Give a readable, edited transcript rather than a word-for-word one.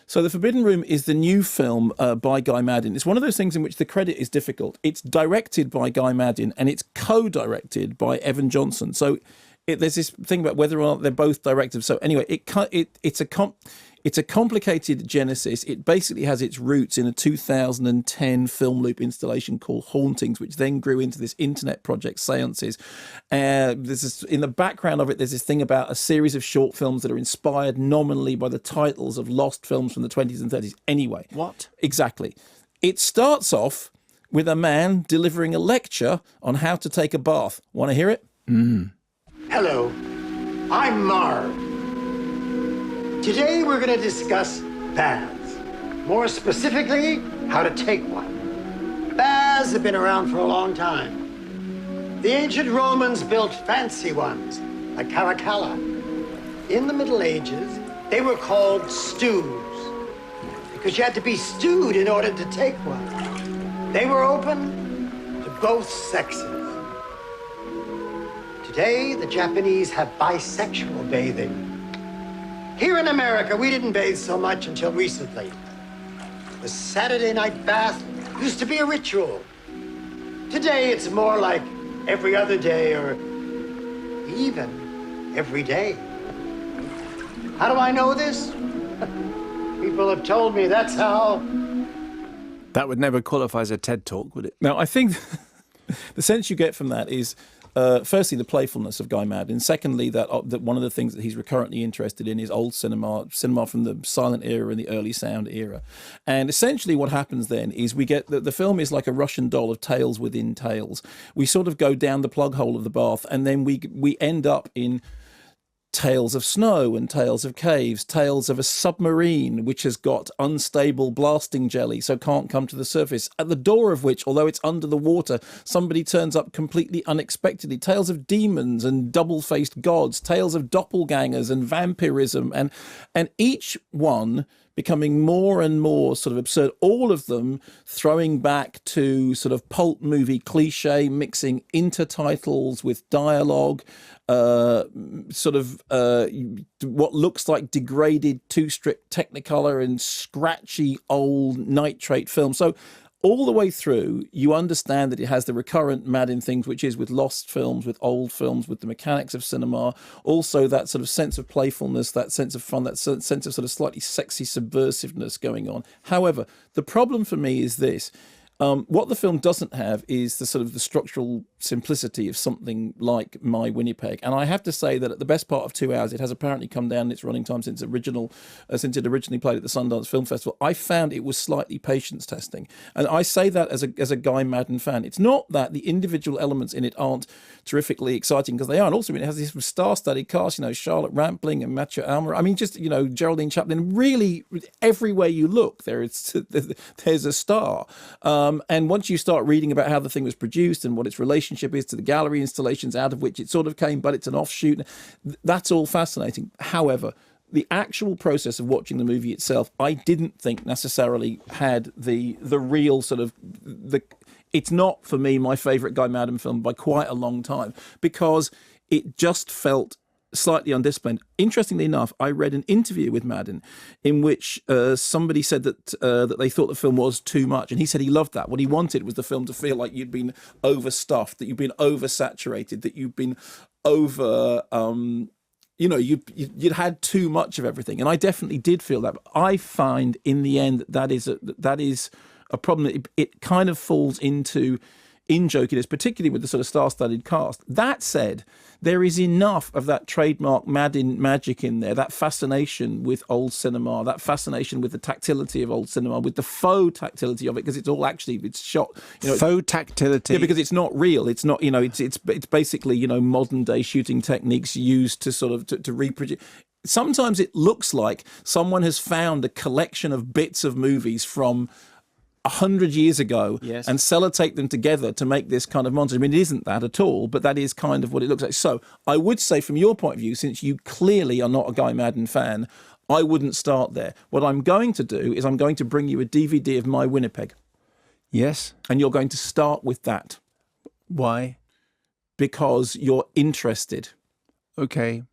So The Forbidden Room is the new film by Guy Madden. It's one of those things in which the credit is difficult. It's directed by Guy Madden and it's co-directed by Evan Johnson. So there's this thing about whether or not they're both directors. So anyway, it's a complicated genesis. It basically has its roots in a 2010 film loop installation called Hauntings, which then grew into this internet project, Seances. In the background of it, there's this thing about a series of short films that are inspired nominally by the titles of lost films from the 20s and 30s. Anyway. What? Exactly. It starts off with a man delivering a lecture on how to take a bath. Want to hear it? Hello, I'm Marv. Today we're going to discuss baths. More specifically, how to take one. Baths have been around for a long time. The ancient Romans built fancy ones, like Caracalla. In the Middle Ages, they were called stews, because you had to be stewed in order to take one. They were open to both sexes. Today, the Japanese have bisexual bathing. Here in America, we didn't bathe so much until recently. The Saturday night bath used to be a ritual. Today, it's more like every other day or even every day. How do I know this? People have told me that's how. That would never qualify as a TED Talk, would it? Now, I think the sense you get from that is, firstly, the playfulness of Guy Madden. Secondly, that one of the things that he's recurrently interested in is old cinema from the silent era and the early sound era. And essentially what happens then is we get the film is like a Russian doll of tales within tales. We sort of go down the plug hole of the bath, and then we end up in tales of snow and tales of caves, tales of a submarine which has got unstable blasting jelly, so can't come to the surface, at the door of which, although it's under the water, somebody turns up completely unexpectedly, tales of demons and double-faced gods, tales of doppelgangers and vampirism, and each one becoming more and more sort of absurd, all of them throwing back to sort of pulp movie cliche, mixing intertitles with dialogue, what looks like degraded two-strip Technicolor and scratchy old nitrate film. So all the way through, you understand that it has the recurrent Madden things, which is with lost films, with old films, with the mechanics of cinema, also that sort of sense of playfulness, that sense of fun, that sense of sort of slightly sexy subversiveness going on. However, the problem for me is this. What the film doesn't have is the sort of the structural simplicity of something like My Winnipeg. And I have to say that at the best part of 2 hours, it has apparently come down in its running time since it originally played at the Sundance Film Festival. I found it was slightly patience testing. And I say that as a Guy Madden fan. It's not that the individual elements in it aren't terrifically exciting, because they are. And also, it has this star-studded cast, Charlotte Rampling and Mathieu Amalric. I mean, just, Geraldine Chaplin. Really, everywhere you look, there's a star. And once you start reading about how the thing was produced and what its relationship is to the gallery installations out of which it sort of came, but it's an offshoot, that's all fascinating. However, the actual process of watching the movie itself, I didn't think necessarily had the real sort of it's not, for me, my favourite Guy Madden film by quite a long time, because it just felt slightly undisciplined. Interestingly enough, I read an interview with Madden in which somebody said that they thought the film was too much, and he said he loved that. What he wanted was the film to feel like you'd been overstuffed, that you'd been oversaturated, that you'd been over you'd had too much of everything. And I definitely did feel that. But I find in the end that is a problem. It kind of falls into in-jokiness, particularly with the sort of star-studded cast. That said, there is enough of that trademark Madden magic in there, that fascination with old cinema, that fascination with the tactility of old cinema, with the faux tactility of it, because it's shot. Faux tactility. Yeah, because it's not real. It's not, it's basically, modern day shooting techniques used to sort of to reproduce. Sometimes it looks like someone has found a collection of bits of movies from 100 years ago, yes, and sellotape them together to make this kind of montage. I mean, it isn't that at all, but that is kind of what it looks like. So I would say, from your point of view, since you clearly are not a Guy Madden fan, I wouldn't start there. What I'm going to do is I'm going to bring you a DVD of My Winnipeg. Yes. And you're going to start with that. Why? Because you're interested. Okay.